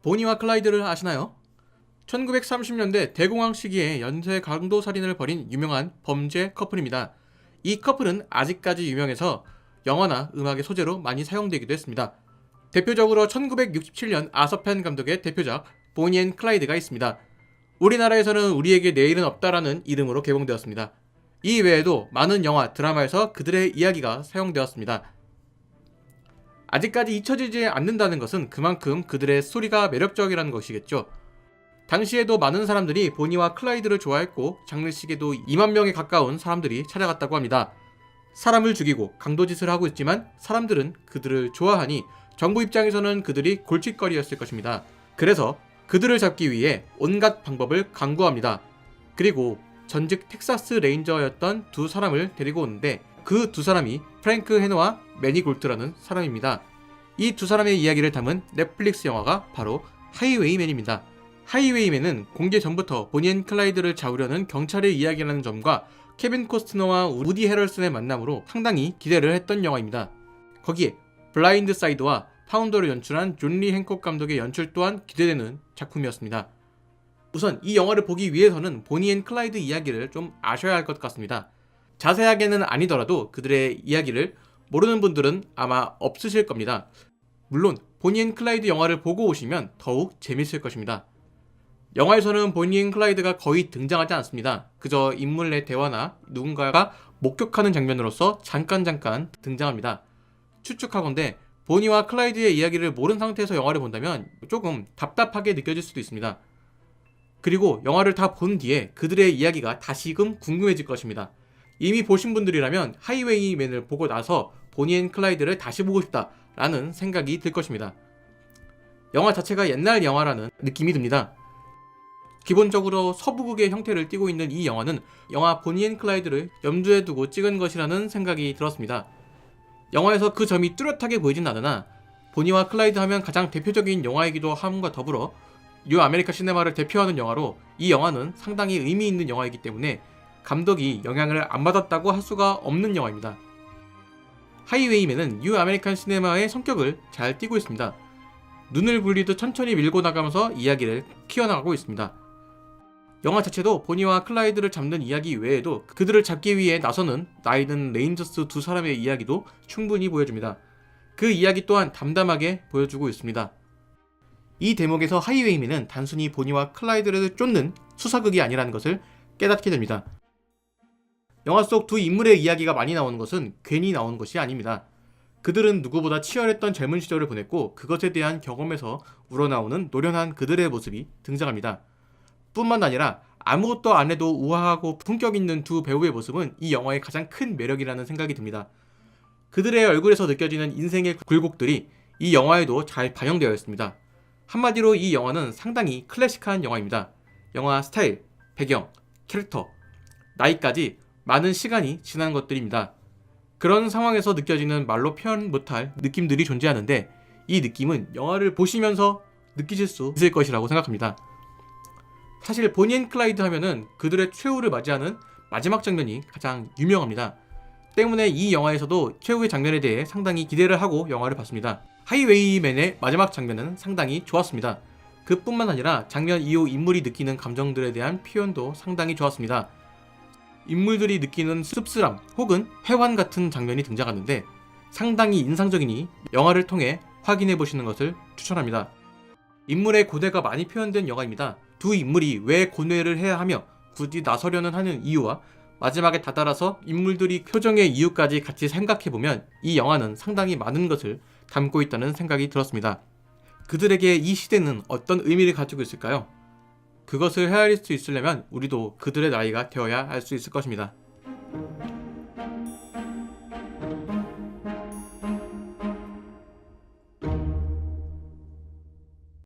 보니와 클라이드를 아시나요? 1930년대 대공황 시기에 연쇄 강도 살인을 벌인 유명한 범죄 커플입니다. 이 커플은 아직까지 유명해서 영화나 음악의 소재로 많이 사용되기도 했습니다. 대표적으로 1967년 아서펜 감독의 대표작 보니 앤 클라이드가 있습니다. 우리나라에서는 우리에게 내일은 없다라는 이름으로 개봉되었습니다. 이 외에도 많은 영화, 드라마에서 그들의 이야기가 사용되었습니다. 아직까지 잊혀지지 않는다는 것은 그만큼 그들의 스토리가 매력적이라는 것이겠죠. 당시에도 많은 사람들이 보니와 클라이드를 좋아했고 장례식에도 2만 명에 가까운 사람들이 찾아갔다고 합니다. 사람을 죽이고 강도짓을 하고 있지만 사람들은 그들을 좋아하니 정부 입장에서는 그들이 골칫거리였을 것입니다. 그래서 그들을 잡기 위해 온갖 방법을 강구합니다. 그리고 전직 텍사스 레인저였던 두 사람을 데리고 오는데 그 두 사람이 프랭크 해너와 매니 골트라는 사람입니다. 이 두 사람의 이야기를 담은 넷플릭스 영화가 바로 하이웨이맨입니다. 하이웨이맨은 공개 전부터 보니 앤 클라이드를 잡으려는 경찰의 이야기라는 점과 케빈 코스트너와 우디 헤럴슨의 만남으로 상당히 기대를 했던 영화입니다. 거기에 블라인드 사이드와 파운더를 연출한 존 리 행콕 감독의 연출 또한 기대되는 작품이었습니다. 우선 이 영화를 보기 위해서는 보니 앤 클라이드 이야기를 좀 아셔야 할 것 같습니다. 자세하게는 아니더라도 그들의 이야기를 모르는 분들은 아마 없으실 겁니다. 물론 보니 앤 클라이드 영화를 보고 오시면 더욱 재밌을 것입니다. 영화에서는 보니 앤 클라이드가 거의 등장하지 않습니다. 그저 인물의 대화나 누군가가 목격하는 장면으로서 잠깐 등장합니다. 추측하건대 보니와 클라이드의 이야기를 모른 상태에서 영화를 본다면 조금 답답하게 느껴질 수도 있습니다. 그리고 영화를 다 본 뒤에 그들의 이야기가 다시금 궁금해질 것입니다. 이미 보신 분들이라면 하이웨이맨을 보고 나서 보니 앤 클라이드를 다시 보고 싶다 라는 생각이 들 것입니다. 영화 자체가 옛날 영화라는 느낌이 듭니다. 기본적으로 서부극의 형태를 띠고 있는 이 영화는 영화 보니 앤 클라이드를 염두에 두고 찍은 것이라는 생각이 들었습니다. 영화에서 그 점이 뚜렷하게 보이진 않으나 보니와 클라이드 하면 가장 대표적인 영화이기도 함과 더불어 뉴 아메리카 시네마를 대표하는 영화로 이 영화는 상당히 의미 있는 영화이기 때문에 감독이 영향을 안 받았다고 할 수가 없는 영화입니다. 하이웨이맨은 뉴 아메리칸 시네마의 성격을 잘 띠고 있습니다. 눈을 굴리듯 천천히 밀고 나가면서 이야기를 키워나가고 있습니다. 영화 자체도 보니와 클라이드를 잡는 이야기 외에도 그들을 잡기 위해 나서는 나이든 레인저스 두 사람의 이야기도 충분히 보여줍니다. 그 이야기 또한 담담하게 보여주고 있습니다. 이 대목에서 하이웨이맨은 단순히 보니와 클라이드를 쫓는 수사극이 아니라는 것을 깨닫게 됩니다. 영화 속 두 인물의 이야기가 많이 나오는 것은 괜히 나오는 것이 아닙니다. 그들은 누구보다 치열했던 젊은 시절을 보냈고 그것에 대한 경험에서 우러나오는 노련한 그들의 모습이 등장합니다. 뿐만 아니라 아무것도 안 해도 우아하고 품격 있는 두 배우의 모습은 이 영화의 가장 큰 매력이라는 생각이 듭니다. 그들의 얼굴에서 느껴지는 인생의 굴곡들이 이 영화에도 잘 반영되어 있습니다. 한마디로 이 영화는 상당히 클래식한 영화입니다. 영화 스타일, 배경, 캐릭터, 나이까지 많은 시간이 지난 것들입니다. 그런 상황에서 느껴지는 말로 표현 못할 느낌들이 존재하는데 이 느낌은 영화를 보시면서 느끼실 수 있을 것이라고 생각합니다. 사실 보니 앤 클라이드 하면은 그들의 최후를 맞이하는 마지막 장면이 가장 유명합니다. 때문에 이 영화에서도 최후의 장면에 대해 상당히 기대를 하고 영화를 봤습니다. 하이웨이맨의 마지막 장면은 상당히 좋았습니다. 그뿐만 아니라 장면 이후 인물이 느끼는 감정들에 대한 표현도 상당히 좋았습니다. 인물들이 느끼는 씁쓸함 혹은 회환 같은 장면이 등장하는데 상당히 인상적이니 영화를 통해 확인해 보시는 것을 추천합니다. 인물의 고뇌가 많이 표현된 영화입니다. 두 인물이 왜 고뇌를 해야 하며 굳이 나서려는 하는 이유와 마지막에 다다라서 인물들이 표정의 이유까지 같이 생각해보면 이 영화는 상당히 많은 것을 담고 있다는 생각이 들었습니다. 그들에게 이 시대는 어떤 의미를 가지고 있을까요? 그것을 헤아릴 수 있으려면 우리도 그들의 나이가 되어야 알 수 있을 것입니다.